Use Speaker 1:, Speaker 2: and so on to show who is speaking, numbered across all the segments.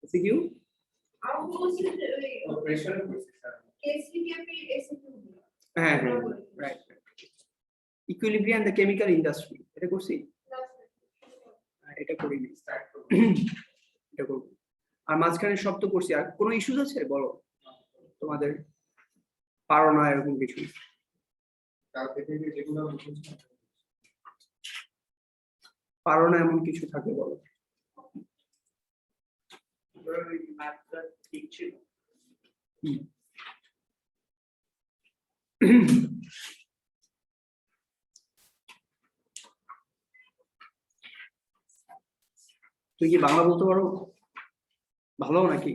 Speaker 1: MCQ? হ্যাঁ right equilibrium in the chemical industry এটা করছি এটা করিনি এটা করব আর মাঝখানে সব তো করছি আর কোনো ইস্যুস আছে বলো তোমাদের পারো না এরকম কিছু পারো না এমন কিছু থাকে বলো ঠিক ছিল তুই কি বাংলা বলতে পারো ভালো নাকি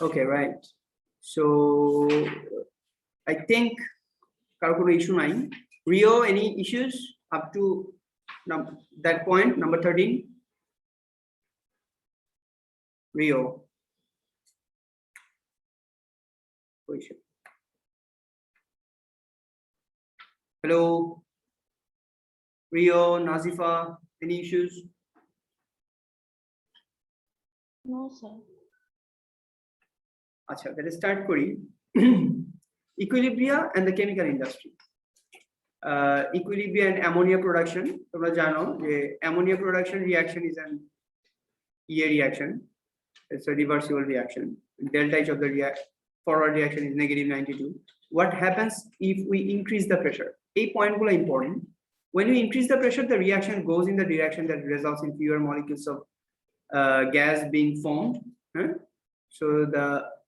Speaker 1: Okay, right. So I think কারো কোনো issue নাই. Rio, any issues up to that point, number 13? Rio. Hello. Rio, Nazifa, any issues?
Speaker 2: No, sir.
Speaker 1: Acha, let us start kori. Equilibria and the chemical industry. Equilibria and ammonia production. Tomra jano je ammonia production reaction is an EA reaction. It's a reversible reaction. Delta H of the forward reaction is -92. What happens if we increase the pressure? A point is important. When you increase the pressure, the reaction goes in the direction that results in fewer molecules of gas being formed. So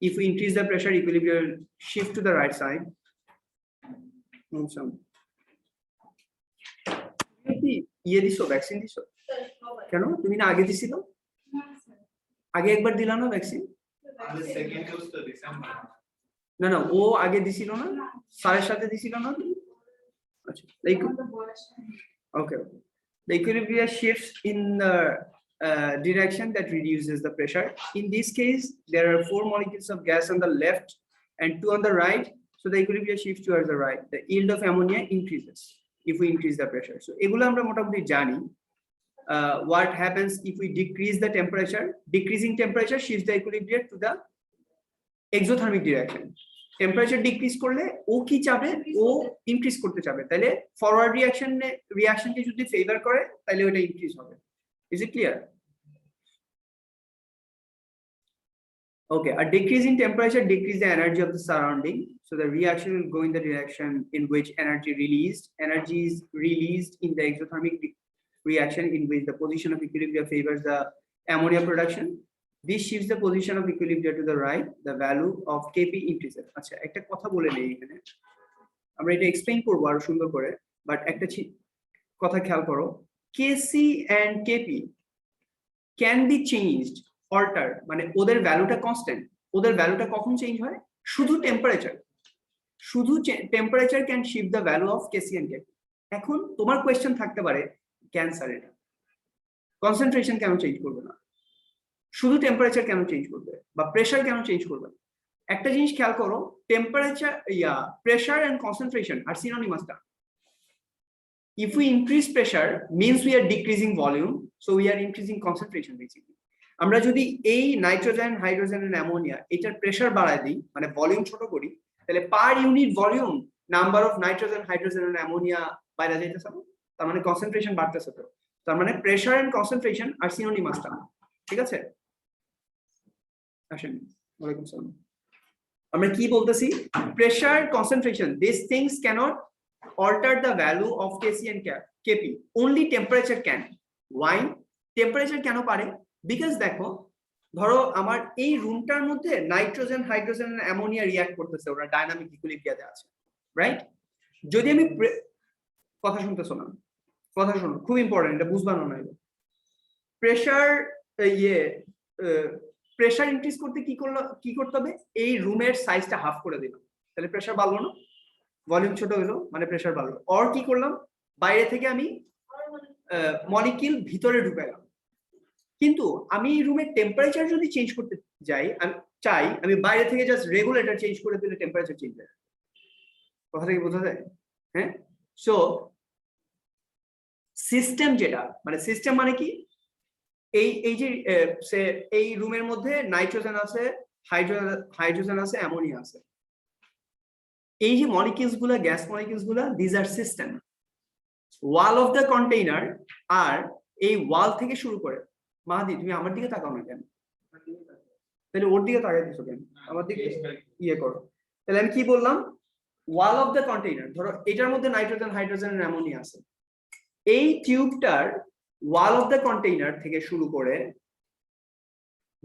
Speaker 1: if we increase the pressure, equilibrium will shift to the right side. ये दिसो vaccine दिसो কেন তুমি না আগে দিছিল আগে একবার দিলা না ভ্যাকসিন সেকেন্ড ডোজ তো দিছিলাম না না ও আগে দিছিল না স্যারের সাথে দিছিল না আচ্ছা okay the equilibrium shifts in the direction that reduces the pressure. In this case, there are 4 molecules of gas on the left and 2 on the right, so the equilibrium shifts towards the right. The yield of ammonia increases if we increase the pressure. So এগুলো আমরা মোটামুটি জানি. What happens if we decrease the temperature? Decreasing temperature shifts the equilibrium to the exothermic direction. Temperature decrease করলে ও কি চাবে ও increase করতে চাবে তাহলে ফরওয়ার্ড রিঅ্যাকশনকে যদি ফেভার করে তাহলে ওটা ইনক্রিজ হবে. Is it clear? Okay, a decrease in temperature decreases the energy of the surrounding. So the reaction will go in the direction in which energy is released in the exothermic reaction in which the position of equilibrium favors the ammonia production. This shifts the position of equilibrium to the right. The value of Kp increases. আচ্ছা একটা কথা বলে নেই এখানে আমরা এটা explain করব আরো সুন্দর করে বাট একটা কথা খেয়াল করো Kc and Kp can be changed, altered, মানে ওদের ভ্যালুটা কনস্ট্যান্ট ওদের ভ্যালুটা কখন চেঞ্জ হয় শুধু temperature can shift the value of Kc and Kp এখন তোমার কোশ্চেন থাকতে পারে ক্যান্সার এটা কনসেন্ট্রেশন কেন চেঞ্জ করবে না শুধু টেম্পারেচার কেন চেঞ্জ করবে বা প্রেসার কেন চেঞ্জ করবে একটা জিনিস খেয়াল করো টেম্পারেচার প্রেসার এন্ড কনসেন্ট্রেশন আর synonymous term if we increase pressure means we are decreasing volume so we are increasing concentration basically আমরা যদি এই নাইট্রোজেন হাইড্রোজেন এন্ড অ্যামোনিয়া এটার প্রেসার বাড়ায় দিই মানে ভলিউম ছোট করি তাহলে per unit volume number of nitrogen hydrogen and ammonia বাইরে যাইতেছে তার মানে কনসেন্ট্রেশন বাড়তেছে তো তার মানে প্রেসার এন্ড কনসেন্ট্রেশন আর সিনোনিমাস টার্ম ঠিক আছে আসেন ওয়ালাইকুম আসসালাম আমরা কি বলতেছি pressure concentration this things can't alter the value of Kc and Kp. Only temperature can. Why? Temperature কেন পারে? Because দেখো ধরো আমার এই রুমটার মধ্যে নাইট্রোজেন হাইড্রোজেন আর অ্যামোনিয়া রিঅ্যাক্ট করতেছে ওরা ডাইনামিক ইকুইলিব্রিয়াতে আছে রাইট যদি আমি কথা শুনতেছো না কথা শোনো খুব ইম্পর্টেন্ট এটা বুঝবানো না প্রেসার ইনক্রিজ করতে কি করতে হবে এই রুমের সাইজটা হাফ করে দিলাম তাহলে প্রেসার বাড়লো না ভলিউম ছোট হলো মানে প্রেসার বাড়লো আর কি করলাম বাইরে থেকে আমি মলিকিউল ভিতরে ঢুকাইলাম কিন্তু আমি রুমের টেম্পারেচার যদি চেঞ্জ করতে যাই আমি চাই আমি বাইরে থেকে জাস্ট রেগুলেটর চেঞ্জ করে দিলে টেম্পারেচার চেঞ্জ হয় কথাটা কি বোঝা যায়? হ্যাঁ, সো সিস্টেম যেটা মানে সিস্টেম মানে কি, এই যে সে এই রুমের মধ্যে নাইট্রোজেন আছে, হাইড্রোজেন আছে, অ্যামোনিয়া আছে। এই যে মলিকিউলস গুলা, গ্যাস মলিকিউলস গুলা, these are system. Wall of the container, আর এই ওয়াল থেকে শুরু করে, মাহাদি তুমি আমার দিকে তাকাও না কেন? তাহলে ওর দিকে তাকাই দিছো কেন? আমার দিকে ইয়ে করো। তাহলে আমি কি বললাম? ওয়াল অফ দ্য কন্টেইনার, ধরো এটার মধ্যে নাইট্রোজেন, হাইড্রোজেন, অ্যামোনিয়া আছে। এই টিউবটার ওয়াল অফ দ্য কন্টেইনার থেকে শুরু করে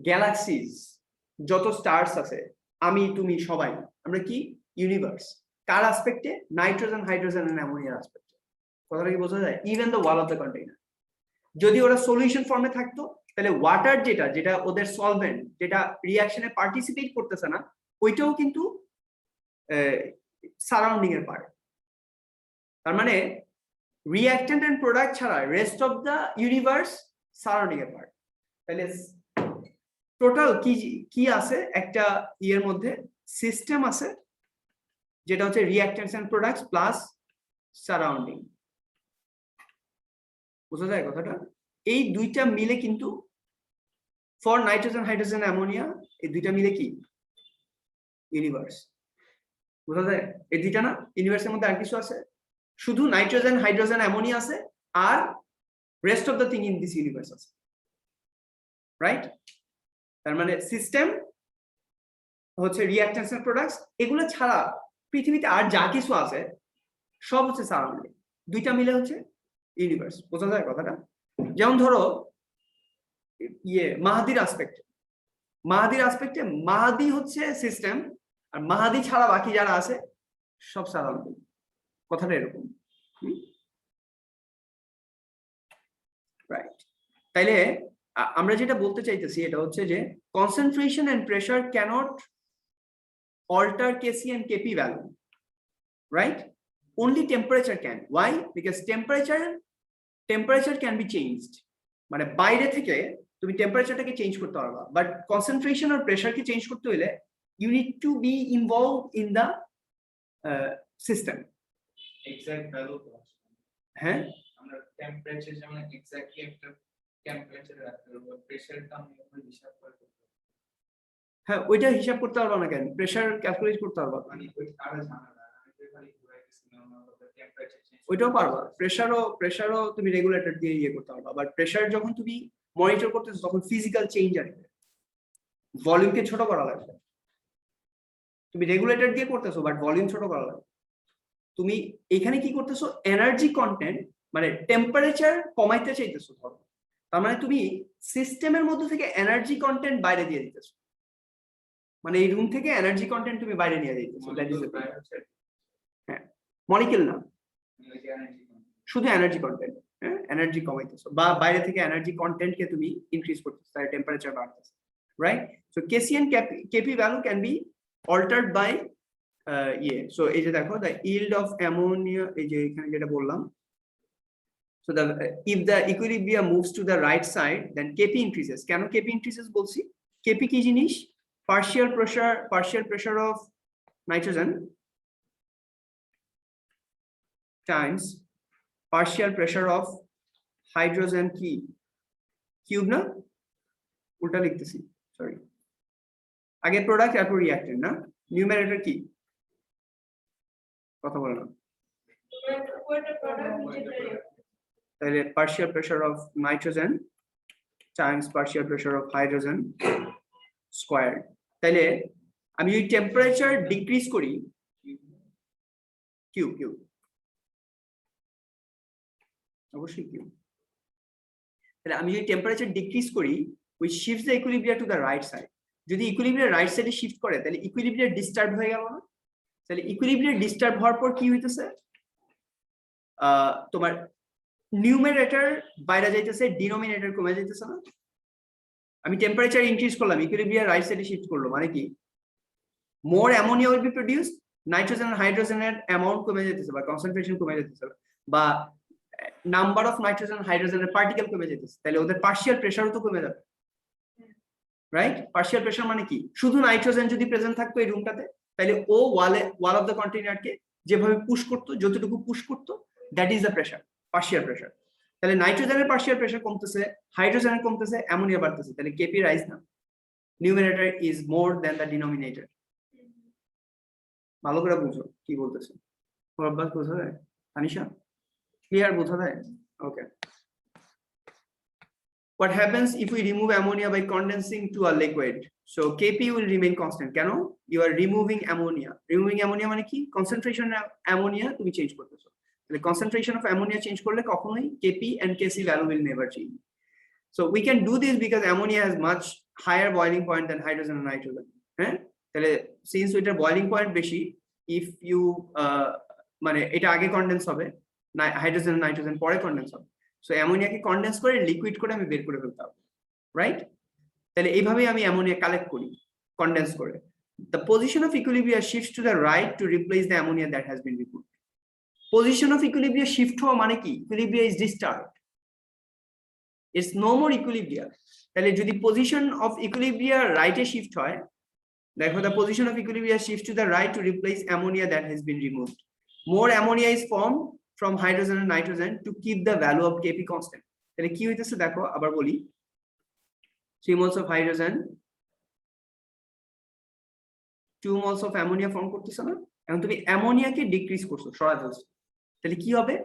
Speaker 1: গ্যালাক্সিজ, যত স্টারস আছে, আমি তুমি সবাই, আমরা কি ইউনিভার্স। কার অ্যাসপেক্টে? নাইট্রোজেন, হাইড্রোজেন এন্ড অ্যামোনিয়ার অ্যাসপেক্টে। কথাটা কি বোঝা যায়? Even the wall of the container. যদি ওরা সলিউশন ফর্মে থাকতো, তাহলে ওয়াটার যেটা ওদের সলভেন্ট, যেটা রিঅ্যাকশনে পার্টিসিপেট করতেছে না, ওইটাও কিন্তু সারাউন্ডিং এর পার্ট। তার মানে রিঅ্যাক্টেন্ট এন্ড প্রোডাক্ট ছাড়া rest of the universe surrounding এর পার্ট। তাহলে টোটাল কি কি আছে একটা ইয়ের মধ্যে? সিস্টেম আছে, যেটা হচ্ছে রিঅ্যাক্টেন্টস এন্ড প্রোডাক্টস প্লাস সারাউন্ডিং। বোঝা যায় কথাটা? এই দুইটা মিলে কিন্তু ফর নাইট্রোজেন, হাইড্রোজেন, অ্যামোনিয়া, এই দুইটা মিলে কি ইউনিভার্স। বোঝা যায়? এই দুইটা না, ইউনিভার্সের মধ্যে আর কিছু আছে? শুধু নাইট্রোজেন, হাইড্রোজেন, অ্যামোনিয়া আছে, আর rest of the thing in this universe আছে, রাইট? তার মানে সিস্টেম হচ্ছে রিঅ্যাক্টেন্টস এন্ড প্রোডাক্টস, এগুলো ছাড়া পৃথিবীতে আর যা কিছু আছে সব হচ্ছে সারাউন্ডিং। দুইটা মিলে হচ্ছে ইউনিভার্স। বোঝা যায় কথাটা? যেমন ধরো মাহাদির অ্যাসপেক্টে মাহাদি হচ্ছে সিস্টেম, আর মাহাদি ছাড়া বাকি যারা আছে সব সারাউন্ডিং। কথাটা এরকম, রাইট? তাইলে আমরা যেটা বলতে চাইতেছি এটা হচ্ছে যে concentration and pressure can't alter Kc and Kp value, right? Only temperature can. Why? Because temperature can be changed. মানে বাইরে থেকে তুমি টেম্পারেচারটাকে চেঞ্জ করতে পারবা, বাট কনসেন্ট্রেশন আর প্রেসারকে চেঞ্জ করতে হলে you need to be involve in the system.
Speaker 3: Exact value তো
Speaker 1: হ্যাঁ,
Speaker 3: আমরা টেম্পারেচার যেমন এক্স্যাক্টলি একটা টেম্পারেচার রাখতে পারবো, প্রেসারটা আমরা হিসাব করে করতে পারবো।
Speaker 1: হ্যাঁ, ওইটা হিসাব করতে পারবা না কেন? প্রেসার ক্যালকুলেট করতে পারবা,
Speaker 3: মানে ওই আরো ঝামেলা। আমি তো খালি ঘুরাইতেছি নরমাল ভাবে টেম্পারেচার চেঞ্জ
Speaker 1: ওইটাও পারবা। প্রেসারও তুমি রেগুলেটর দিয়ে ইয়ে করতে পারবা, বাট প্রেসার যখন তুমি মনিটর করতেছো তখন ফিজিক্যাল চেঞ্জ আসবে, ভলিউমকে ছোট করা লাগবে। তুমি রেগুলেটর দিয়ে করতেছো বাট ভলিউম ছোট করা লাগবে। তুমি এখানে কি করতেছো? এনার্জি কন্টেন্ট, মানে টেম্পারেচার কমাইতে চাইতেছো ধরো, তার মানে তুমি সিস্টেমের মধ্যে থেকে এনার্জি কন্টেন্ট বাইরে দিয়ে দিতেছো, মানে এই রুম থেকে এনার্জি কন্টেন্ট তুমি বাইরে নিয়ে দিতেছো। দ্যাট ইজ হ্যাঁ, মলিকিউল না, শুধু এনার্জি কন্টেন্ট। হ্যাঁ, এনার্জি কমাইতেছো বা বাইরে থেকে এনার্জি কন্টেন্টকে তুমি ইনক্রিজ করতেছো, তাই টেম্পারেচার বাড়তেছে, right? So Kc and Kp value can be altered by so এই যে দেখো the yield of ammonia, এই যে এখানে যেটা বললাম, so if the equilibrium moves to the right side then Kp increases. কেন Kp increases বলছি? Kp কি জিনিস? partial pressure of nitrogen times partial pressure of hydrogen কি কিউব না, উল্টা লিখতেছি, সরি। আগে প্রোডাক্ট তারপর রিঅ্যাক্টেন্ট না, নিউমারেটর কি? কথা বলো না। তাহলে partial pressure of nitrogen times partial pressure of hydrogen squared. তাহলে আমি যদি টেম্পারেচার ডিক্রিজ করি, কিউ অবশ্যই কিউ, তাহলে আমি যদি টেম্পারেচার ডিক্রিজ করি, which shifts the equilibrium to the right side. যদি ইকুইলিব্রিয়াম রাইট সাইডে শিফট করে তাহলে ইকুইলিব্রিয়াম ডিস্টার্ব হয়ে গেল না? তাহলে ইকুইলিব্রিয়াম ডিস্টার্ব হওয়ার পর কি হইতেছে? তোমার নিউমারেটর বাইরে যাইতেছে, ডিনোমিনেটর কমে যাইতেছে না? আমি টেম্পারেচার ইনক্রিজ করলাম, ইকুইলিব্রিয়াম রাইট সাইডে শিফট করলো, মানে কি? More ammonia will be produced, nitrogen আর হাইড্রোজেনের অ্যামাউন্ট কমে যেতেছে বা কনসেন্ট্রেশন কমে যেতেছে, বা নাম্বার অফ নাইট্রোজেন হাইড্রোজেনের পার্টিকেল কমে যেতেছে, তাহলে ওদের পার্শিয়াল প্রেসারও তো কমে যাবে, রাইট? পার্শিয়াল প্রেসার মানে কি? শুধু নাইট্রোজেন যদি প্রেজেন্ট থাকতো এই রুমটাতে, তাহলে ও ওয়াল অফ দ্য কন্টেইনারকে যেভাবে পুশ করতো, যতটুকু পুশ করতো, that is the pressure, partial pressure. তাহলে নাইট্রোজেনের পার্শিয়াল প্রেসার কমতেছে, হাইড্রোজেনের কমতেছে, অ্যামোনিয়া বাড়তেছে, তাহলে কেপি রাইজ না, numerator is more than the denominator. ভালো করে বুঝো কি বলতেছে, অভ্যাস বোঝা যায়? তানিশা ক্লিয়ার বোঝা যায়? ওকে। What happens if we remove ammonia by condensing to a liquid? So Kp will remain constant. কেন? You are removing ammonia. Removing ammonia মানে কি? Concentration of ammonia তুমি চেঞ্জ করতেছো। তাহলে concentration of ammonia চেঞ্জ করলে কখনোই Kp and Kc value will never change. So we can do this because ammonia has much higher boiling point than hydrogen and nitrogen. হ্যাঁ? তাহলে since এটার boiling point বেশি, if you মানে এটা আগে condense হবে, হাইড্রোজেন নাইট্রোজেন পরে condense হবে। সো অ্যামোনিয়াকে কনডেন্স করে লিকুইড করে আমি বের করে ফেলতে হবে, রাইট? তাহলে এইভাবেই আমি অ্যামোনিয়া কালেক্ট করি কনডেন্স করে। The position of equilibrium shifts to the right to replace the ammonia that has been removed. Position of equilibrium shift হওয়া মানে কি? Equilibrium is disturbed. It's no more equilibrium. তাহলে যদি position of equilibrium right A shift হয়, দেখো the position of equilibrium shifts to the right to replace ammonia that has been removed. More ammonia is formed from hydrogen and nitrogen to keep the value of Kp constant. তাহলে কি হইতেছে দেখো, আবার বলি, 3 moles of hydrogen, 2 moles of ammonia form করতেছ না? এখন তুমি অ্যামোনিয়াকে ডিক্রিজ করছো, সরাই ফেলছো, তাহলে কি হবে?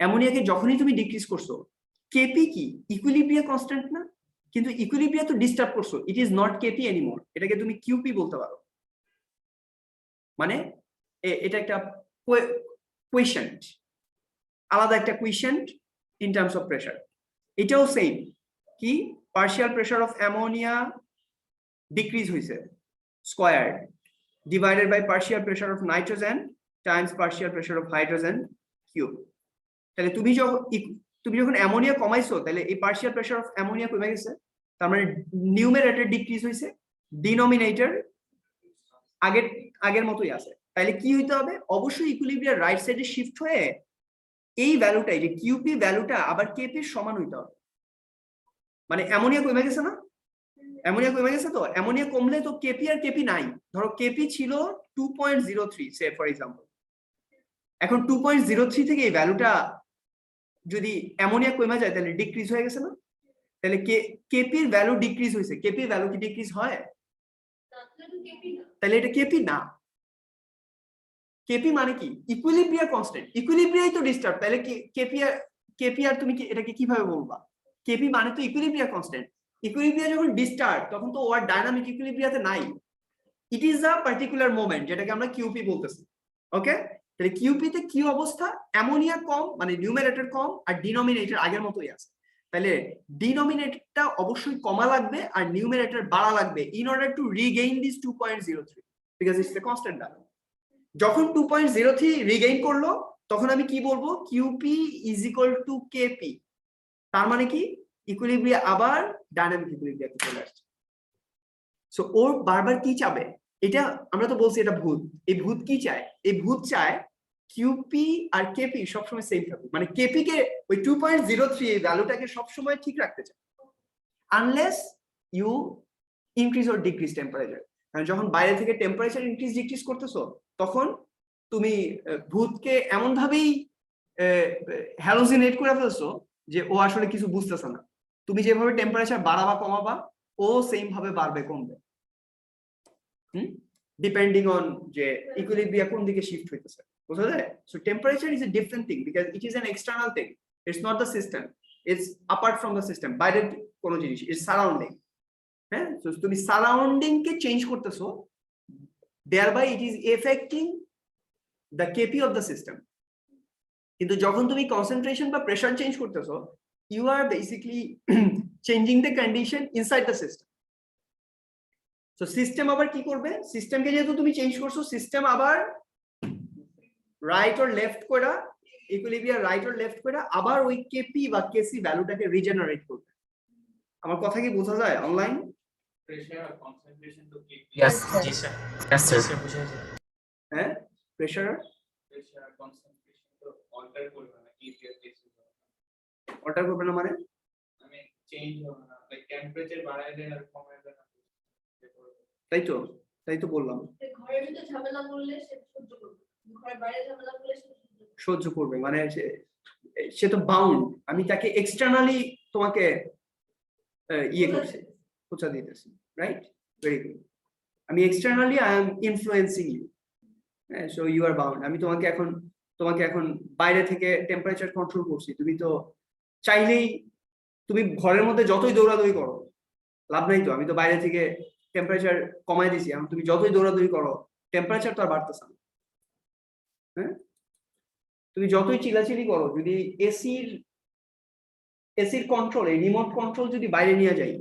Speaker 1: অ্যামোনিয়াকে যখনই তুমি ডিক্রিজ করছো, Kp কি ইকুইলিব্রিয়াম কনস্ট্যান্ট না? কিন্তু ইকুইলিব্রিয়াম তো ডিস্টার্ব করছো, it is not Kp anymore, এটাকে তুমি Qp বলতে পারো। মানে এটা একটা কোয়েশন্ট, আলাদা একটা quotient in terms of pressure. এটাও সেম, কি partial pressure of ammonia decrease হইছে squared divided by partial pressure of nitrogen times partial pressure of hydrogen cube. তাহলে তুমি যখন অ্যামোনিয়া কমাইছো, তাহলে এই পার্শিয়াল প্রেসার অফ অ্যামোনিয়া কমে গেছে, তার মানে নিউমারেটর ডিক্রিজ হইছে, ডিনোমিনেটর আগের মতোই আছে। তাহলে কি হইতে হবে? অবশ্যই ইকুইলিব্রিয়াম রাইট সাইডে শিফট হয়ে এই ভ্যালুটা, এই যে কিউপি ভ্যালুটা আবার কেপি এর সমান হইতে হবে। মানে অ্যামোনিয়া কমে গেছে না? অ্যামোনিয়া কমে গেছে, তো অ্যামোনিয়া কমলে তো কেপি আর কেপি নাই। ধরো কেপি ছিল 2.03 সে ফর এক্সাম্পল, এখন 2.03 থেকে এই ভ্যালুটা যদি অ্যামোনিয়া কমে যায় তাহলে ডিক্রিজ হয়ে গেছে না? তাহলে কেপির ভ্যালু ডিক্রিজ হয়েছে, কেপির ভ্যালু কি ডিক্রিজ হয়? তাহলে এটা কেপি না। কেপি মানে কি? ইকুইলিব্রিয়াম কনস্ট্যান্ট, ইকুইলিব্রিয়ামই তো ডিস্টার্ব, তাহলে কেপি আর তুমি এটাকে কিভাবে বলবা? কেপি মানে তো ইকুইলিব্রিয়াম কনস্ট্যান্ট, ইকুইলিব্রিয়াম যখন ডিস্টার্ব তখন তো ওর ডাইনামিক ইকুইলিব্রিয়াতে নাই, it is a particular moment যেটাকে আমরা কিউপি বলতেছি। ওকে, তাহলে কিউপি তে কি অবস্থা? অ্যামোনিয়া কম, মানে নিউমারেটর কম, আর ডিনোমিনেটর আগের মতোই আছে। তাহলে ডিনোমিনেটরটা অবশ্যই কমা লাগবে আর নিউমারেটর বাড়া লাগবে in order to Regain this 2.03 because it's a constant value. যখন 2.03 রিগেইন করলো তখন আমি কি বলবো? QP is equal to KP. তার মানে কি? ইকুইলিব্রিয়াম আবার ডাইনামিক ইকুইলিব্রিয়ামে চলে আসছে। সো ওর বারবার কি চাবে? এটা আমরা তো বলছি এটা ভূত, এই ভূত কি চায়? এই ভূত চায় কিউপি আর কেপি সবসময় সেম থাকুক, মানে কেপি কে ওই 2.03 এই ভ্যালুটাকে সবসময় ঠিক রাখতে চায়, unless you increase or decrease temperature. কারণ যখন বাইরে থেকে টেম্পারেচার ইনক্রিজ ডিক্রিজ করতেছো তখন তুমি ভূতকে এমন ভাবেই হ্যালোজিনেট করে ফেলছো যে ও আসলে কিছু বুঝতেছে না। তুমি যেভাবে টেম্পারেচার বাড়াবা কমাবা, ও সেম ভাবে বাড়বে কমবে, ডিপেন্ডিং অন যে ইকুইলিব্রিয়াম কোন দিকে শিফট হইতেছে, বুঝা যায়? So temperature is a different thing because it is an external thing, it's not the system, it's apart from the system, বাইরের কোন জিনিস, ইটস সারাউন্ডিং। হ্যাঁ, তো তুমি সারাউন্ডিং কে চেঞ্জ করতেছো, thereby it is affecting the Kp of the system. কিন্তু যখন তুমি কনসেন্ট্রেশন বা প্রেসার চেঞ্জ করতেছো, you are basically changing the condition inside the system. So system আবার কি করবে? সিস্টেমকে যেহেতু তুমি চেঞ্জ করছো, সিস্টেম আবার রাইট অর লেফট করে, ইকুইলিব্রিয়াম রাইট অর লেফট করে আবার ওই কেপি বা কেসি ভ্যালুটাকে রিজেনারেট করবে। আমার কথা কি বোঝা যায় অনলাইন?
Speaker 3: প্রেসার আর কনসেন্ট্রেশন তো কি?
Speaker 4: Yes, জি স্যার। Yes, sir.
Speaker 1: হ্যাঁ, প্রেসার
Speaker 3: আর কনসেন্ট্রেশন তো অল্টার করবে না, কি
Speaker 1: অল্টার করবে না মানে
Speaker 3: মানে চেঞ্জ হবে না, লাইক টেম্পারেচার বাড়াইলে আর কমাইলে না।
Speaker 1: তাই তো বললাম।
Speaker 2: ঘরের ভিতরে ঝামেলা করলে সে সহ্য করবে,
Speaker 1: সহ্য করবে মানে সে তো বাউন্ড, আমি তাকে এক্সটার্নালি তোমাকে ইয়ে করছি, খোঁচা দিতেছি, রাইট? Very good. আমি externally I am influencing you, so you are bound. আমি তোমাকে এখন বাইরে থেকে টেম্পারেচার কন্ট্রোল করছি, তুমি তো চাইলেই তুমি ঘরের মধ্যে যতই দৌড়াদৌড়ি করো লাভ নাই তো, আমি তো বাইরে থেকে টেম্পারেচার কমাই দিছি, এখন তুমি যতই দৌড়াদৌড়ি করো টেম্পারেচার তো আর বাড়তেছে না। হ্যাঁ, তুমি যতই চিল্লাচিল্লি করো, যদি এসির কন্ট্রোল, এই রিমোট কন্ট্রোল যদি বাইরে নিয়ে যাই,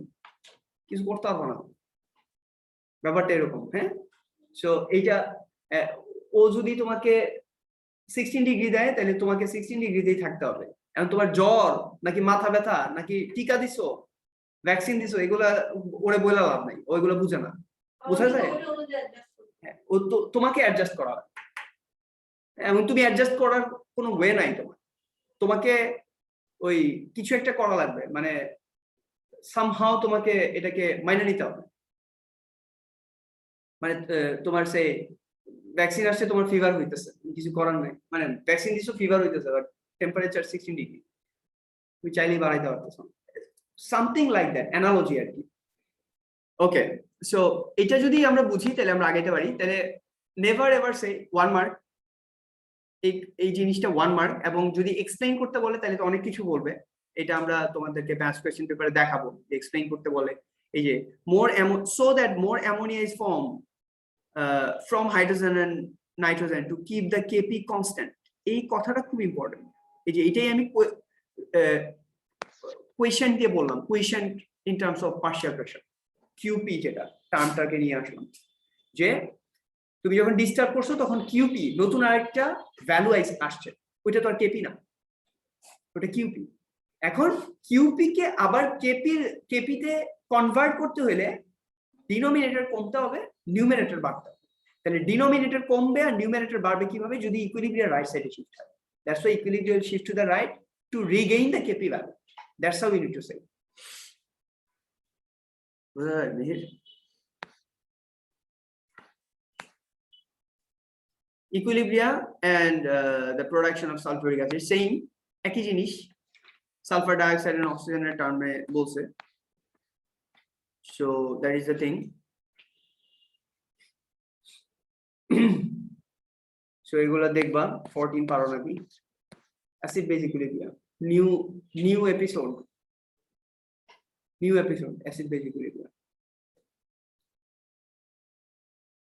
Speaker 1: কিছু করতে পারবো না, ব্যাপারটা এরকম। হ্যাঁ, সো এইটা ও যদি তোমাকে 16 ডিগ্রি দেয় তাহলে তোমাকে 16 ডিগ্রিতেই থাকতে হবে। এখন তোমার জ্বর নাকি মাথা ব্যথা নাকি টিকা দিছো, ভ্যাকসিন দিছো, এগুলা ওরে বলে লাভ নাই, ওইগুলো বুঝে না, বোঝা যায়? হ্যাঁ, ও তো তোমাকে অ্যাডজাস্ট করা হয়, এবং তুমি অ্যাডজাস্ট করার কোনো ওয়ে নাই তোমাকে ওই কিছু একটা করা লাগবে, মানে সামহাও তোমাকে এটাকে মাইনে নিতে হবে। মানে তোমার সে ভ্যাকসিন আসছে, তোমার ফিভার হইতেছে, কিছু করার নাই, মানে ভ্যাকসিন দিছো ফিভার হইতেছে, বাট টেম্পারেচার 16 ডিগ্রি, তুমি চাইলেই বাড়াইতে পারতেছো, সামথিং লাইক দ্যাট, অ্যানালজি আর কি। ওকে, সো এটা যদি আমরা বুঝি তাহলে আমরা আগাইতে পারি। তাহলে নেভার এভার সে 1 মার্ক, এই জিনিসটা 1 মার্ক, এবং যদি এক্সপ্লেইন করতে বলে তাহলে তো অনেক কিছু বলবে, এটা আমরা তোমাদেরকে ব্যাচ কোয়েশ্চেন পেপারে দেখাবো, এক্সপ্লেইন করতে বলে এই যে so that more ammonia is formed from hydrogen and nitrogen to keep the Kp constant, এই কথাটা খুব ইম্পর্টেন্ট। এই যে এটাই আমি কোয়েশ্চেন দিয়ে বললাম, question in terms of partial pressure, QP যেটা টার্মটাকে নিয়ে আসলাম, যে তুমি যখন ডিস্টার্ব করছো তখন কিউপি নতুন আরেকটা ভ্যালু আসছে, ওইটা তো আর কেপি না, ওটা কিউপি। এখন কিউপি কে আবার কেপিতে কনভার্ট করতে হলে ডিনোমিনেটর কমতে হবে, নিউমারেটর বাড়তে হবে। তাহলে ডিনোমিনেটর কমবে আর নিউমারেটর বাড়বে কিভাবে? যদি ইকুইলিব্রিয়াম রাইট সাইডে শিফট হয়। That's why equilibrium shift to the right two Regain the KP value. That's how we need to say. Equilibrium and the production of sulfuric acid same, একই জিনিস, sulphur dioxide and অক্সিজেনের টার্মে বলছে। So that is the thing. So এগুলা দেখবা 14 পারো নাকি, acid base equilibrium, new episode acid base equilibrium.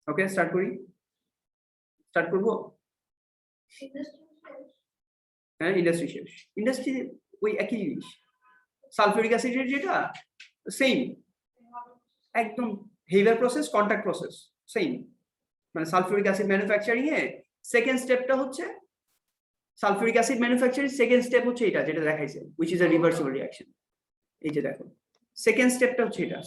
Speaker 1: Okay, start করবো। হ্যাঁ, ইন্ডাস্ট্রি শেষ, ইন্ডাস্ট্রি ওই একই জিনিস, সালফিউরিক অ্যাসিডের যেটা সেম, একদম হেভার প্রসেস, কন্টাক্ট প্রসেস সেম। মানে সালফিউরিক অ্যাসিড ম্যানুফ্যাকচারিং এ সেকেন্ড স্টেপটা হচ্ছে sulphuric acid manufacturing, second step হচ্ছে এটা যেটা দেখাইছে, which is a reversible reaction। এই যে দেখো সেকেন্ড স্টেপটা হচ্ছে এটা,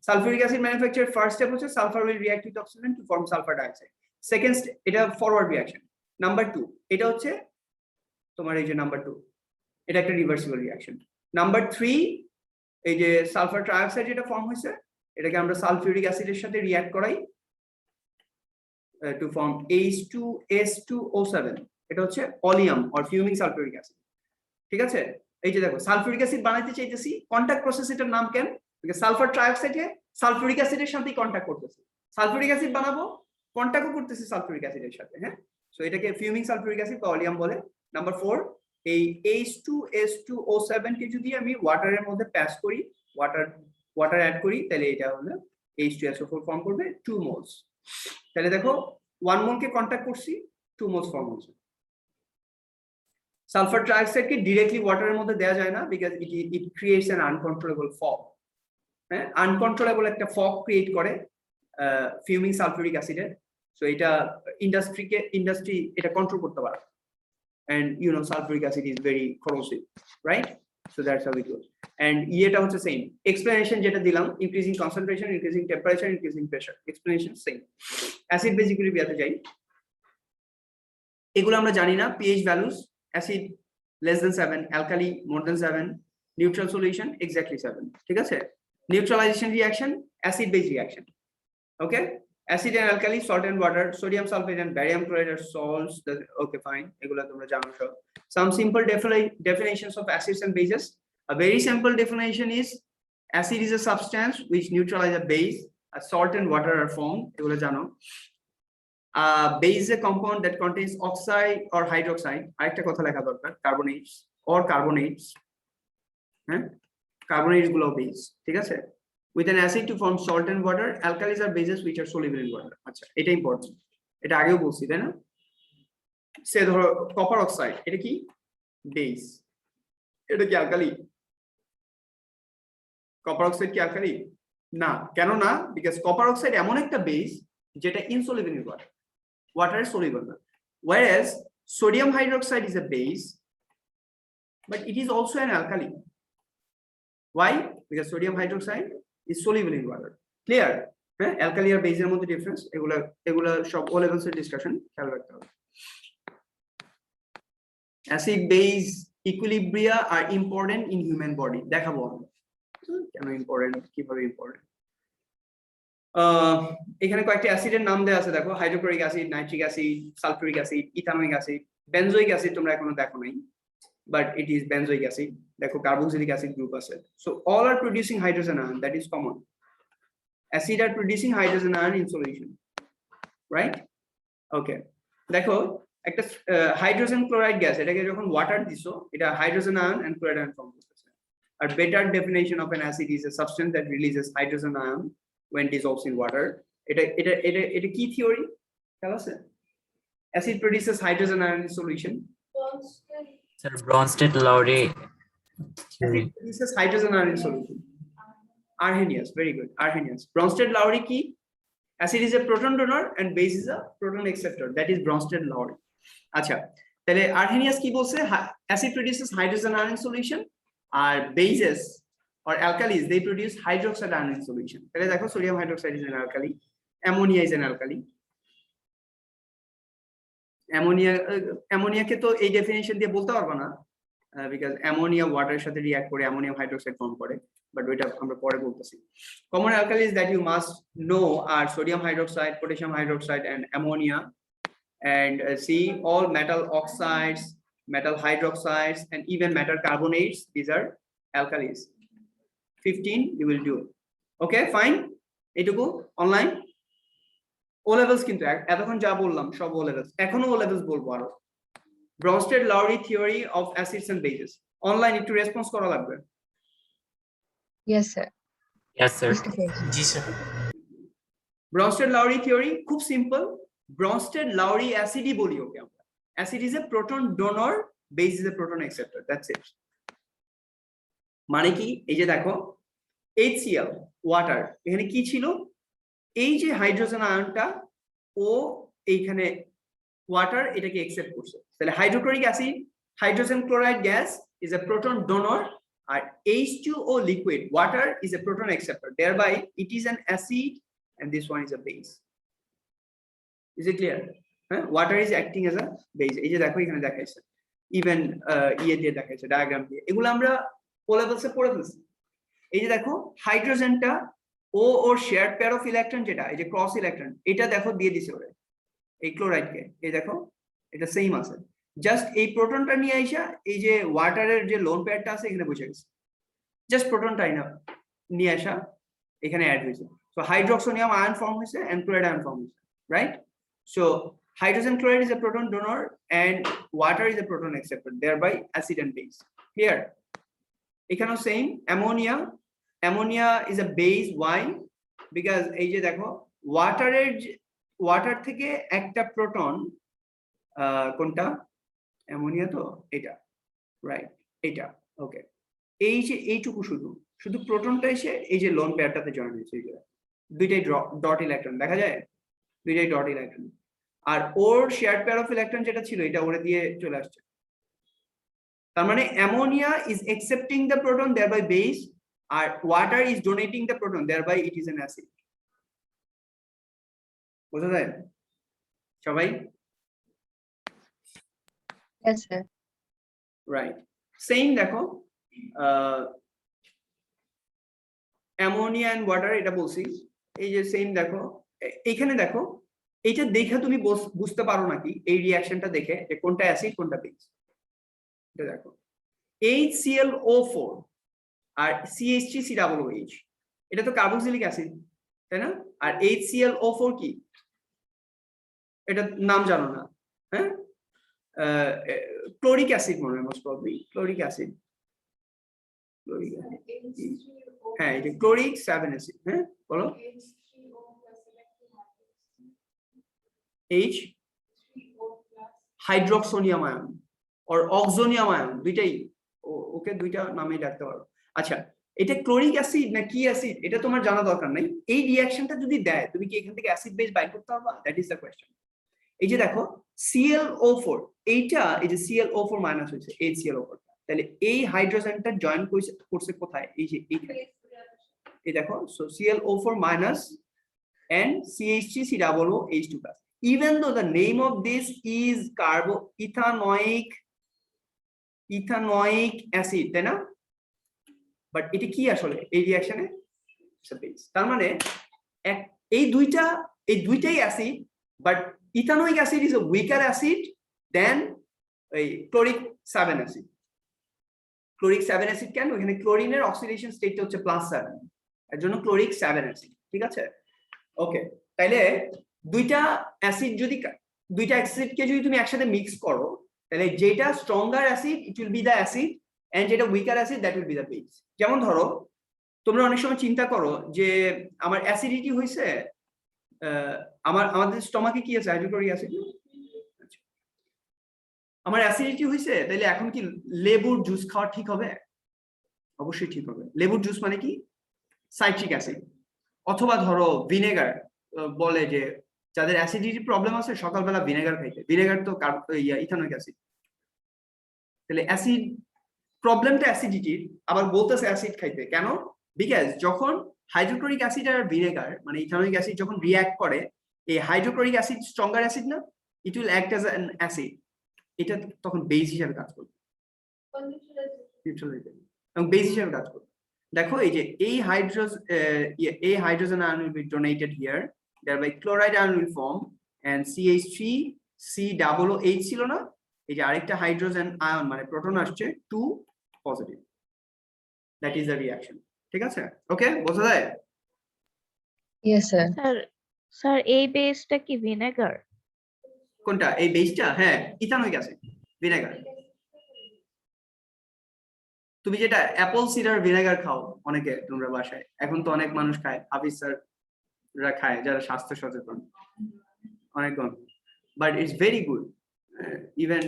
Speaker 1: sulphuric acid manufacture first step হচ্ছে sulphur will react with oxygen to form sulphur dioxide, second এটা ফরওয়ার্ড রিঅ্যাকশন। নাম্বার 2 এটা হচ্ছে তোমার এই যে নাম্বার 2, এটা একটা রিভার্সিবল রিঅ্যাকশন। নাম্বার 3 এই যে সালফার ট্রাইঅক্সাইড যেটা ফর্ম হয়েছে, এটাকে আমরা সালফিউরিক অ্যাসিডের সাথে রিঅ্যাক্ট করাই টু ফর্ম H2S2O7, এটা হচ্ছে অলিয়াম অর ফিউমিং সালফিউরিক অ্যাসিড। ঠিক আছে, এই যে দেখো সালফিউরিক অ্যাসিড বানাইতে চাইতেছি, কন্টাক্ট প্রসেস এটার নাম কেন? সালফার ট্রাইঅক্সাইডে সালফিউরিক অ্যাসিডের সাথে কন্টাক্ট করতেছে, সালফিউরিক অ্যাসিড বানাবো, কন্টাক্টও করতেছে সালফিউরিক অ্যাসিডের সাথে। হ্যাঁ, সো এটাকে ফিউমিং সালফিউরিক অ্যাসিড বা অলিয়াম বলে। নাম্বার 4 এই H2S2O7 কে যদি আমি ওয়াটারের মধ্যে প্যাস করি, ওয়াটার অ্যাড করি, তাহলে এটা হলো H2SO4 ফর্ম করবে 2 মোলস। তাহলে দেখো 1 মোল কে কন্টাক্ট করছি, 2 মোলস ফর্ম হচ্ছে। সালফার ট্রাইঅক্সাইড কে ডাইরেক্টলি ওয়াটারের মধ্যে দেওয়া যায় না, because it creates an uncontrollable fog. হ্যাঁ, আনকন্ট্রোলেবল একটা ফগ ক্রিয়েট করে ফিউমিং সালফিউরিক অ্যাসিডের। সো এটা ইন্ডাস্ট্রি এটা কন্ট্রোল করতে পারে, and you know sulfuric acid is very corrosive, right? So that's how it goes. And এটা হচ্ছে সেম এক্সপ্লেনেশন যেটা দিলাম, increasing concentration, increasing temperature, increasing pressure, explanation same. Acid basically বিয়াতে যাই, এগুলো আমরা জানি না, pH values, acid less than 7, alkali more than 7, neutral solution exactly 7। ঠিক আছে, neutralization reaction, acid base reaction. Okay, acid and alkali, salt and water, sodium sulphate and barium chloride are salts. Okay fine, এগুলো তোমরা জানো সব। Some simple definitions of acids and bases. A very simple definition is acid is a substance which neutralizes a base. A salt and water are formed, এগুলো জানো। Base is a compound that contains oxide or hydroxide, আরেকটা কথা লেখা দরকার, carbonates or carbonates, হ্যাঁ carbonates গুলো base, ঠিক আছে। With an acid to form salt and water, alkalis are bases which are soluble in water. আচ্ছা, এটা ইম্পর্টেন্ট, এটা আগেও বলছি তাই না। সে ধরো কপার অক্সাইড, এটা কি বেস, এটা কি অ্যালকালি? কপার অক্সাইড কি অ্যালকালি? না, কেন না? বিকজ কপার অক্সাইড এমন একটা বেস যেটা ইনসoluble in water, water is soluble না। Whereas sodium hydroxide is a base but it is also an alkali. Why? Because sodium hydroxide is soluble in water. Clear? হ্যাঁ, alkali আর বেসের মধ্যে difference, এগুলা সব ও levels এর ডিসকাশন, খেয়াল রাখতে হবে। Acid base equilibria are important in human body, দেখাবো আমরা কেন ইম্পর্টেন্ট, কিভাবে ইম্পর্টেন্ট। এখানে কয়েকটা অ্যাসিডের নাম দেওয়া আছে, দেখো hydrochloric acid, nitric acid, sulphuric acid, ethanoic acid, benzoic acid তোমরা এখনো দেখো নাই, but it is benzoic acid. দেখো carboxylic acid group আছে। So all are producing hydrogen ion, that is common. Acid are producing hydrogen ion in solution, right? Okay, দেখো একটা hydrogen chloride gas, এটাকে যখন ওয়াটার দিছো, এটা hydrogen ion and chloride ion form করতেছে। আর better definition of an acid is a substance that releases hydrogen ion when dissolves in water. এটা কি থিওরি খেয়াল আছে? Acid produces hydrogen ion in solution.
Speaker 4: Sir, Bronsted-Lowry theory.
Speaker 1: Acid produces hydrogen ion in solution. Arrhenius, very good. Arrhenius. Bronsted-Lowry key. Acid is a proton donor and base is a proton acceptor. That is Bronsted-Lowry. আচ্ছা, তাহলে Arrhenius কি বলছে? Acid produces hydrogen ion in solution, R bases or alkalis they produce hydroxide ion in solution. তাহলে দেখো sodium hydroxide is an alkali, ammonia is an alkali. অ্যামোনিয়াকে তো এই definition দিয়ে বলতে পারবো না, বিকজ অ্যামোনিয়া ওয়াটারের সাথে রিঅ্যাক্ট করে অ্যামোনিয়াম হাইড্রোক্সাইড ফর্ম করে, বাট ওইটা আমরা পরে বলতেছি। Common alkalis that you must know are sodium hydroxide, potassium hydroxide and ammonia, and see all metal oxides, metal hydroxides and even metal carbonates, these are alkalis. 15 you will do. Okay, fine. এটুকু online ও levels, কিন্তু এতক্ষণ যা বললাম সব ও levels, এখনো ও levels বলবো আরো। Bronsted-Lowry theory of acids and bases, online একটু রেসপন্স করা লাগবে।
Speaker 5: Yes, sir.
Speaker 4: Yes, sir.
Speaker 3: জি স্যার।
Speaker 1: Bronsted-Lowry theory খুব সিম্পল, Bronsted-Lowry অ্যাসিডই বলি ওকে আমরা। Acid is a proton donor, base is a proton acceptor, that's it. মানে কি, এই যে দেখো HCl ওয়াটার, এখানে কি ছিল, এই যে হাইড্রোজেন আয়নটা ও এইখানে ওয়াটার এটাকে অ্যাকসেপ্ট করছে, তাহলে hydrochloric acid, hydrogen chloride gas is a proton donor, আর H2O liquid water is a proton acceptor, thereby it is an acid and this one is a base. Is it clear? Water is acting as a base. এই যে দেখো এখানে দেখাইছে, even ইয়ে দিয়ে দেখাইছে, diagram দিয়ে, এগুলো আমরা ও লেভেলসে পড়ে ফেলছি। এই যে দেখো হাইড্রোজেনটা ও ওর শেয়ার পেয়ার অফ ইলেকট্রন, যেটা এই যে ক্রস ইলেকট্রন, এটা দেখো দিয়ে দিছে ওরে এই ক্লোরাইডকে, এই দেখো এটা সেম আছে, জাস্ট এই প্রোটনটা নিয়ে আইসা এই যে ওয়াটারের যে লোন পেয়ারটা আছে এখানে বসে গেছে, জাস্ট প্রোটনটাই না নিয়ে আসা এখানে অ্যাড হয়েছে। সো হাইড্রোক্সোনিয়াম আয়ন ফর্ম হয়েছে এন্ড ক্লোরাইড আয়ন ফর্ম হয়েছে, right? So hydrogen chloride is a proton donor and water is a proton acceptor, thereby acid and base. Clear? এখানেও same, ammonia is a base. Why? Because এই যে দেখো water থেকে একটা proton, কোনটা ammonia, তো এটা রাইট, এটা ওকে, এই যে এইটুকু শুধু প্রোটনটা এসে এই যে লোন পেয়ারটাতে জয়েন হয়েছে, এই যে দুইটাই ডট ইলেকট্রন দেখা যায়, দুইটাই ডট ইলেকট্রন, আর ওর শেয়ার পেয়ার অফ ইলেকট্রন যেটা ছিল এটা ওরে দিয়ে চলে আসছে। তার মানে ammonia is accepting the proton, thereby base, আর water is donating the proton, thereby it is an acid. বোঝা যায় সবাই?
Speaker 5: Yes, sir.
Speaker 1: রাইট, সেম দেখো অ্যামোনিয়া এন্ড ওয়াটার, এটা বলছি, এই যে সেম দেখো এখানে দেখো, এটা দেখে তুমি বুঝতে পারো নাকি এই রিঅ্যাকশনটা দেখে যে কোনটা অ্যাসিড কোনটা বেস? এটা দেখো, HClO4 আর CH3COOH, এটা তো কার্বক্সিলিক অ্যাসিড, তাই না? আর HClO4 কি? এটা নাম জানো না, হ্যাঁ? ক্লোরিক অ্যাসিড মনে হয়, মোস্ট প্রবাবলি ক্লোরিক অ্যাসিড। হ্যাঁ, এটা ক্লোরিক 7 অ্যাসিড। হ্যাঁ বলো। H হাইড্রোক্সোনিয়াম আয়ন আর অক্সোনিয়াম আয়ন, দুইটাই ওকে দুইটা নামেই ডাকতে পারো। আচ্ছা, এটা ক্লোরিক অ্যাসিড না কি অ্যাসিড এটা তোমার জানা দরকার নাই। এই রিঅ্যাকশনটা যদি দেয়, তুমি কি এখান থেকে অ্যাসিড বেস বাই করতে পারবা? That is the question. এই যে দেখো ClO4, এইটা এই যে ClO4 মাইনাস হয়েছে HClO4, তাহলে এই হাইড্রোজেনটা জয়েন করছে কোথায়? এই যে এইখানে, এই দেখো। So ClO4 minus and CH3COOH2 plus. Even though the name of this is ethanoic acid, তাই না? বাট এটা কি আসলে এই রিঅ্যাকশনে? তার মানে এই দুইটাই acid, but ethanoic acid is a weaker acid than এই ক্লোরিক 7 অ্যাসিড। ক্লোরিক 7 অ্যাসিড কেন? এখানে ক্লোরিনের অক্সিডেশন স্টেটটা হচ্ছে +7, এর জন্য ক্লোরিক 7 অ্যাসিড। ঠিক আছে, ওকে। তাইলে দুইটা অ্যাসিডকে যদি তুমি একসাথে মিক্স করো, তাহলে যেটা stronger acid it will be the acid, and যেটা weaker acid that will be the base. যেমন ধরো, তোমরা অনেক সময় চিন্তা করো যে আমার অ্যাসিডিটি হইছে, আমাদের স্টমাকে কি আছে? Hydrochloric acid. আমার অ্যাসিডিটি হইছে, তাহলে এখন কি লেবুর জুস খাওয়া ঠিক হবে? অবশ্যই ঠিক হবে। লেবুর জুস মানে কি? Citric acid. অথবা ধরো ভিনেগার, বলে যে যাদের অ্যাসিডিটি প্রবলেম আছে সকালবেলা ভিনেগার খাইতে, ভিনেগার তো ইথানোইক অ্যাসিড। তাহলে অ্যাসিড প্রবলেমটা অ্যাসিডিটির, আবার বলতেছে অ্যাসিড খাইতে কেন? বিকজ যখন হাইড্রোক্লোরিক অ্যাসিড আর ভিনেগার মানে ইথানোইক অ্যাসিড যখন রিঅ্যাক্ট করে, এই হাইড্রোক্লোরিক অ্যাসিড স্ট্রঙ্গার অ্যাসিড না, it will act as an acid, এটা তখন বেস হিসেবে কাজ করবে, এবং বেস হিসেবে কাজ করবে। দেখো এই যে এই hydrogen ion will be donated here, thereby chloride ion will form and CH3COOH ছিল না, এই যে আরেকটা হাইড্রোজেন আয়ন মানে প্রোটন আসছে 2 positive, that is the reaction. ঠিক আছে, ওকে, বোঝা যায়?
Speaker 5: Yes, sir.
Speaker 2: স্যার এই বেসটা কি ভিনেগার?
Speaker 1: কোনটা এই বেসটা? হ্যাঁ, ইথানোইক অ্যাসিড, ভিনেগার। তুমি যেটা অ্যাপল সিডার ভিনেগার খাও অনেকে তোমরা বাসায়, এখন তো অনেক মানুষ খায়, হাফিজ স্যাররা খায় যারা স্বাস্থ্য সচেতন, অনেকক্ষণ, but it's very good. Even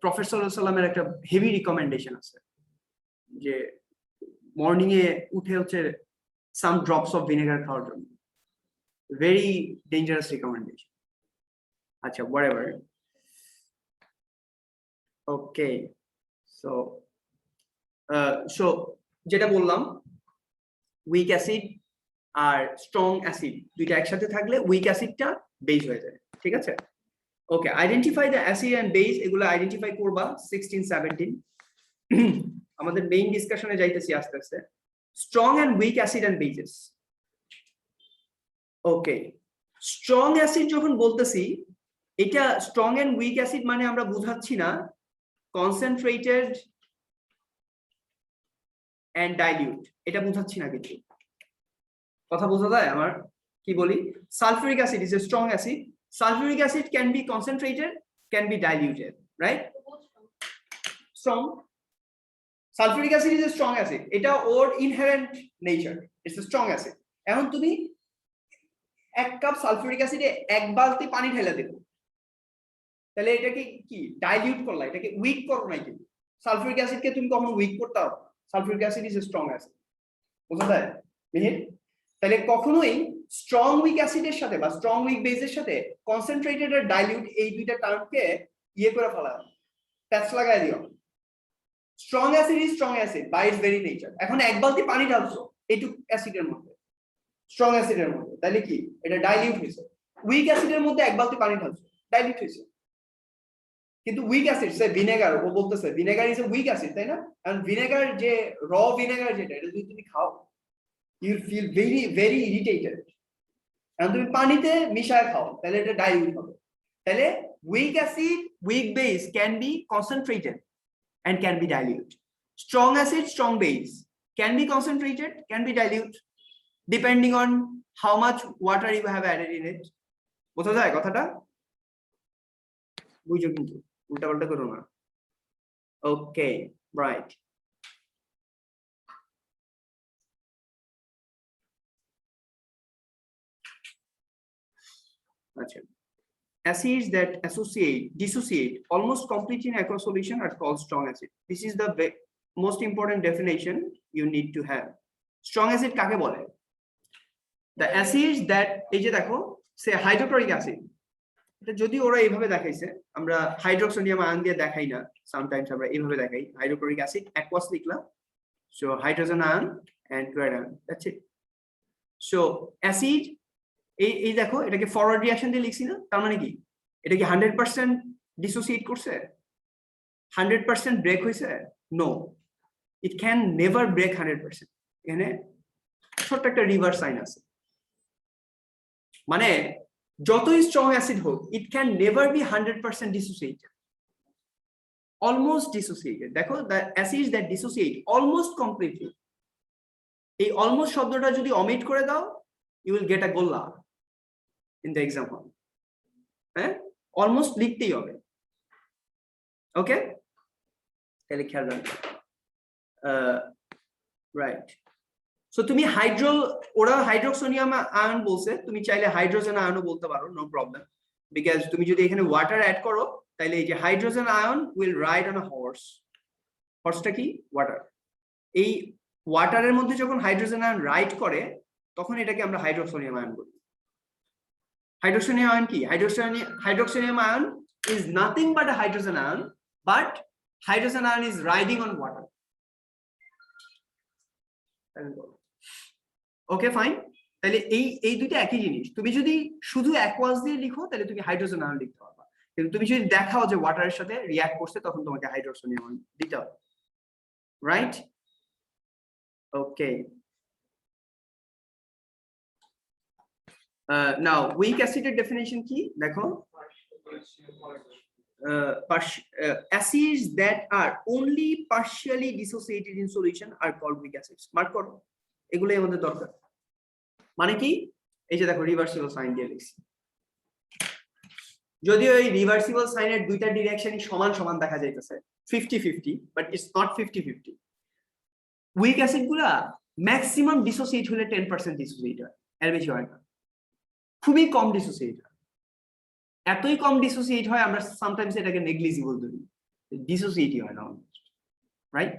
Speaker 1: professor সাল্লামের একটা হেভি রিকমেন্ডেশন আছে যে মর্নিং এ উঠে হচ্ছে সাম ড্রপস অফ ভিনেগার খাওয়ার জন্য, ভেরি ডেঞ্জারাস রিকমেন্ডেশন। আচ্ছা, whatever. Okay, so যেটা বললাম, উইক অ্যাসিড আর স্ট্রং অ্যাসিড দুইটা একসাথে থাকলে উইক অ্যাসিডটা বেস হয়ে যায়। ঠিক আছে, okay. Identify the acid and base, এগুলো আইডেন্টিফাই করবা 16, 17। আমাদের মেইন ডিসকাশনে যাইতেছি আস্তে আস্তে। Strong and weak acid and bases. Okay, strong acid যখন বলতেছি, এটা স্ট্রং এন্ড উইক অ্যাসিড মানে আমরা বুঝাচ্ছি না কনসেন্ট্রেটেড and dilute, এটা বুঝাচ্ছি না কিছু। কথা বোঝা যায় আমার কি বলি? Sulphuric acid is a strong acid. Sulfuric acid can be concentrated, can be diluted, right? Strong. Sulfuric acid is a strong acid. এটা ওর inherent nature. It's a strong acid. এখন তুমি 1 কাপ সালফিউরিক অ্যাসিডে 1 বালতি পানি ঢেলে দেবে, তাহলে এটাকে কি ডাইলিউট করলা, এটাকে উইক করো না। কিন্তু সালফিউরিক অ্যাসিডকে তুমি কখনো উইক করতে পারো না। Sulphuric acid is a strong acid, বুঝা যায় মিহির? তাহলে কখনোই স্ট্রং উইক অ্যাসিডের সাথে বা স্ট্রং উইক বেসের সাথে কনসেন্ট্রেটেড আর ডাইলিউট এই দুইটা টার্মকে করে ফেলা, প্যাচ লাগাই দিও। Strong acid is strong acid by its very nature. এখন 1 বালতি পানি ঢালছো এইটুকু অ্যাসিডের মধ্যে, স্ট্রং অ্যাসিডের মধ্যে, তাহলে কি এটা ডাইলিউট হয়েছে। উইক অ্যাসিডের মধ্যে 1 বালতি পানি ঢালছো, ডাইলিউট হয়েছে। কিন্তু উইক অ্যাসিড, সে ভিনেগার, ও বলতেছে vinegar is a week acid, তাই না? কারণ ভিনেগার যে র ভিনেগার যেটা, এটা যদি তুমি খাও, you will feel very very irritated এখন তুমি পানিতে মিশায় খাও তাহলে এটা ডাইলিউট হবে। তাহলে weak acid, weak base can be concentrated and can be dilute. Strong acid, strong base can be concentrated, can be dilute, depending on how much water you have added in it. বোঝা যায় কথাটা? বুঝো কিন্তু উল্টাপাল্টা করো না। ওকে, right. আচ্ছা, acids that dissociate almost completely in aqueous solution are called strong acid. This is the most important definition you need to have. Strong acid কাকে বলে? The acids that, এই যে দেখো, say hydrochloric acid, এটা যদি ওরা এইভাবে দেখাইছে, আমরা হাইড্রোক্সোনিয়াম আয়ন দিয়ে দেখাই না, sometimes আমরা এইভাবে দেখাই, hydrochloric acid aqueous লিখলাম, so hydrogen ion and chloride ion, that's it. So acid, এই দেখো এটাকে ফরওয়ার্ড রিঅ্যাকশন দিয়ে লিখছি না, তার মানে কি এটা কি 100% ডিসোসিয়েট করছে, 100% ব্রেক হইছে? No, it can never break 100%। এখানে ছোট্ট একটা রিভার্স সাইন আছে, মানে যতই স্ট্রং অ্যাসিড হোক it can never be 100% dissociated, almost dissociated. দেখো the acids that dissociate almost completely, এই অলমোস্ট শব্দটা যদি অমিট করে দাও you will get a golla in the exam hall. Almost লিখতেই হবে। ওকে, তাহলে খেয়াল রাখবে। রাইট, সো তুমি ওরা হাইড্রোক্সোনিয়াম আয়ন বলছে, তুমি চাইলে হাইড্রোজেন আয়নও বলতে পারো, নো প্রবলেম, বিকজ তুমি যদি এখানে ওয়াটার অ্যাড করো তাহলে এই যে hydrogen ion will ride on a horse. হর্সটা কি? ওয়াটার। এই ওয়াটারের মধ্যে যখন হাইড্রোজেন আয়ন রাইড করে তখন এটাকে আমরা হাইড্রোক্সোনিয়াম আয়ন বলি। হাইড্রোক্সোনিয়াম আয়ন কি? হাইড্রোক্সোনিয়াম ion is nothing but a hydrogen ion, but hydrogen ion is riding on water. Okay, fine. তাহলে এই দুটো একই জিনিস। তুমি যদি শুধু অ্যাকোয়াস দিয়ে লিখো তাহলে তুমি হাইড্রোজেন আয়ন লিখতে পারবা, কিন্তু তুমি যদি দেখাও যে ওয়াটারের সাথে রিঅ্যাক্ট করছে তখন তোমাকে হাইড্রোক্সোনিয়াম আয়ন দিতে হবে, রাইট? ওকে, now weak acid এর definition কি দেখো, acids that are only partially dissociated in solution are called weak acids. Mark করো, এগুলোই আমাদের দরকার। মানে কি? এই যে দেখো রিভার্সিবল সাইন দিয়ে লিখছি, যদিও এই রিভার্সিবল সাইনের দুইটা ডিরেকশনই সমান সমান দেখা যাইতেছে 50-50, but it's not 50-50। Week acid গুলা ম্যাক্সিমাম ডিসোসিয়েট হলে 10% ডিসোসিয়েট হয়, এর বেশি হয় না, খুবই কম ডিসোসিয়েট হয়। এতই কম ডিসোসিয়েট হয় আমরা সামটাইমস এটাকে নেগলিজিবল ধরি, ডিসোসিয়েটই হয় না অলমোস্ট, রাইট?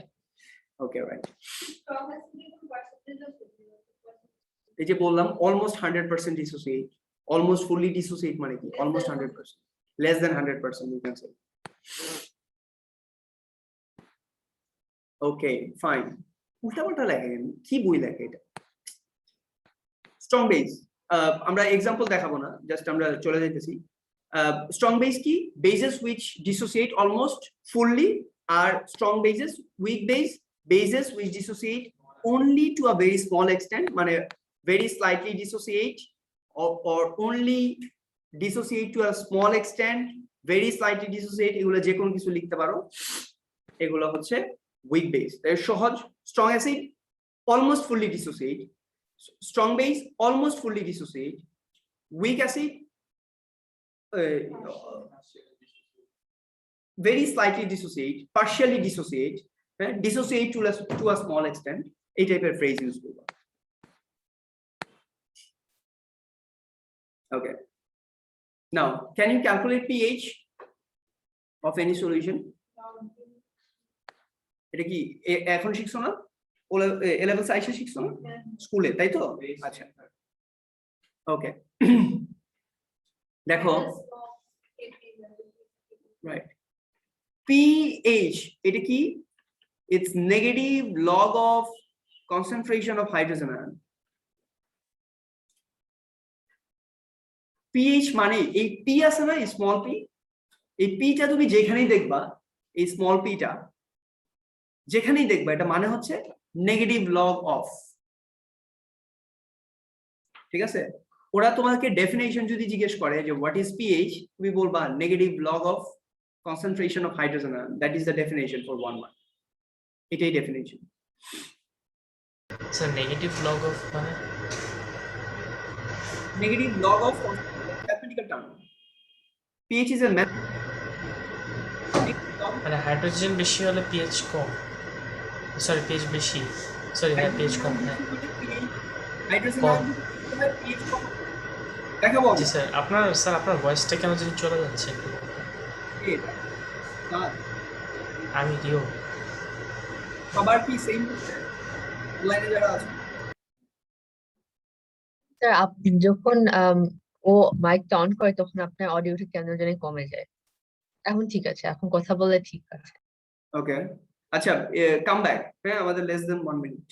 Speaker 1: ওকে, রাইট। এই যে বললাম almost 100% dissociate, almost fully dissociate মানে কি? Almost 100%, less than 100% you can say. Okay, fine. উল্টাপাল্টা লেখে কি বই লেখে এটা? স্ট্রং বেস, আমরা এক্সাম্পল দেখাবো না, জাস্ট আমরা চলে যাইতেছি। স্ট্রং বেস কি? Bases which dissociate almost fully are strong bases. Weak bases which dissociate only to a very small extent, মানে very slightly dissociate, or only dissociate to a small extent, very slightly dissociate, এগুলো যে কোনো কিছু লিখতে পারো, এগুলো হচ্ছে weak base। তাই সহজ, strong acid almost fully dissociate, strong base almost fully dissociate, weak acid very slightly dissociate, partially dissociate, dissociate to a small extent, এই টাইপের ফ্রেজ ইউজ করব। Okay, now can you calculate pH of any solution? এটা কি এখন শিখছো না? এ level সাইন্সে শিখছো না স্কুলে, তাই তো? আচ্ছা, ওকে। দেখো, রাইট, pH এটা কি? It's negative log of concentration of hydrogen ion. pH মানে এই p আছে না, স্মল p, এই p টা তুমি যেখানেই দেখবা, এই স্মল p টা যেখানেই দেখবা, এটা মানে হচ্ছে নেগেটিভ লগ অফ, ঠিক আছে? ওরা তোমাকে ডেফিনেশন যদি জিজ্ঞেস করে যে হোয়াট ইজ পিএইচ, তুমি বলবা negative log of concentration of hydrogen ion, that is the definition for 1 mark. এটাই definition.
Speaker 6: Sir negative log of মানে
Speaker 1: negative log of mathematical term. PH is a math.
Speaker 6: মানে hydrogen বেশি হলে pH কম, sorry pH বেশি, sorry হ্যাঁ pH কম, হ্যাঁ
Speaker 1: হাইড্রোজেন
Speaker 6: কম।
Speaker 1: আয়ন পিএইচ কম। দেখাবো
Speaker 6: জি স্যার আপনার ভয়েসটা কেন জানি চলে যাচ্ছে একটু। আমি রিও।
Speaker 1: সবার কি সেম লাইনে যারা আছে?
Speaker 5: স্যার আপনি যখন ও মাইকটা অন করে তখন আপনার অডিওটা কেন জানি কমে যায়। এখন ঠিক আছে, এখন কথা বললে ঠিক আছে।
Speaker 1: ওকে, আচ্ছা কাম ব্যাক। হ্যাঁ, আমাদের লেস দেন 1 মিনিট।